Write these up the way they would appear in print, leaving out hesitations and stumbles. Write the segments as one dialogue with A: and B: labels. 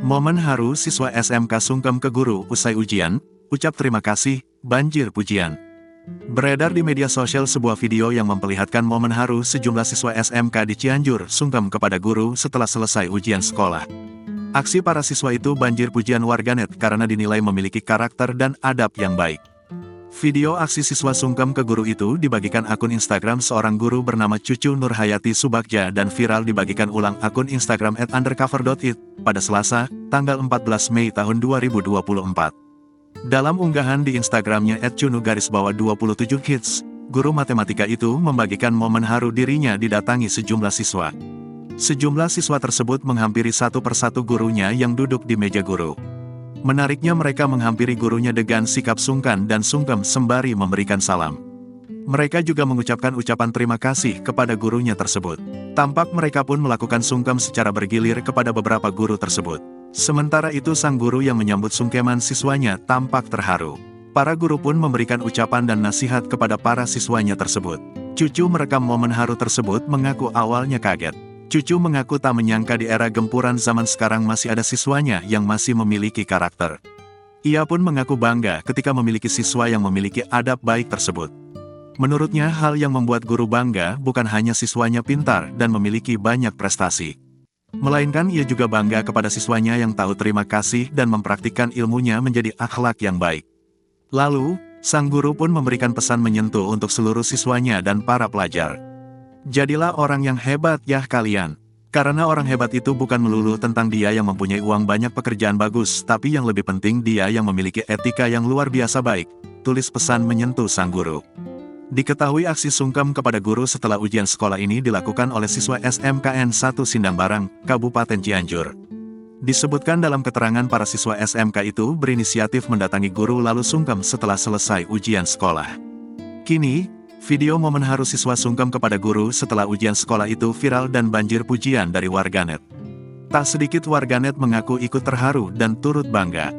A: Momen haru siswa SMK sungkem ke guru usai ujian, ucap terima kasih, banjir pujian. Beredar di media sosial sebuah video yang memperlihatkan momen haru sejumlah siswa SMK di Cianjur sungkem kepada guru setelah selesai ujian sekolah. Aksi para siswa itu banjir pujian warganet karena dinilai memiliki karakter dan adab yang baik. Video aksi siswa sungkem ke guru itu dibagikan akun Instagram seorang guru bernama Cucu Nurhayati Subagja dan viral dibagikan ulang akun Instagram @undercover.it pada Selasa, tanggal 14 Mei tahun 2024. Dalam unggahan di Instagramnya @cunu_27hits, guru matematika itu membagikan momen haru dirinya didatangi sejumlah siswa. Sejumlah siswa tersebut menghampiri satu persatu gurunya yang duduk di meja guru. Menariknya mereka menghampiri gurunya dengan sikap sungkan dan sungkem sembari memberikan salam. Mereka juga mengucapkan ucapan terima kasih kepada gurunya tersebut. Tampak mereka pun melakukan sungkem secara bergilir kepada beberapa guru tersebut. Sementara itu sang guru yang menyambut sungkeman siswanya tampak terharu. Para guru pun memberikan ucapan dan nasihat kepada para siswanya tersebut. Cucu merekam momen haru tersebut mengaku awalnya kaget. Cucu mengaku tak menyangka di era gempuran zaman sekarang masih ada siswanya yang masih memiliki karakter. Ia pun mengaku bangga ketika memiliki siswa yang memiliki adab baik tersebut. Menurutnya hal yang membuat guru bangga bukan hanya siswanya pintar dan memiliki banyak prestasi. Melainkan ia juga bangga kepada siswanya yang tahu terima kasih dan mempraktikkan ilmunya menjadi akhlak yang baik. Lalu, sang guru pun memberikan pesan menyentuh untuk seluruh siswanya dan para pelajar. Jadilah orang yang hebat ya kalian. Karena orang hebat itu bukan melulu tentang dia yang mempunyai uang banyak pekerjaan bagus, tapi yang lebih penting dia yang memiliki etika yang luar biasa baik, tulis pesan menyentuh sang guru. Diketahui aksi sungkem kepada guru setelah ujian sekolah ini dilakukan oleh siswa SMKN 1 Sindangbarang, Kabupaten Cianjur. Disebutkan dalam keterangan para siswa SMK itu berinisiatif mendatangi guru lalu sungkem setelah selesai ujian sekolah. Kini, video momen haru siswa sungkem kepada guru setelah ujian sekolah itu viral dan banjir pujian dari warganet. Tak sedikit warganet mengaku ikut terharu dan turut bangga.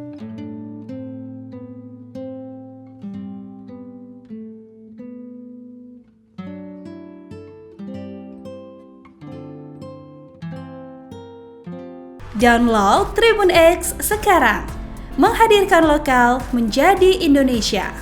B: Download Tribun X sekarang, menghadirkan lokal menjadi Indonesia.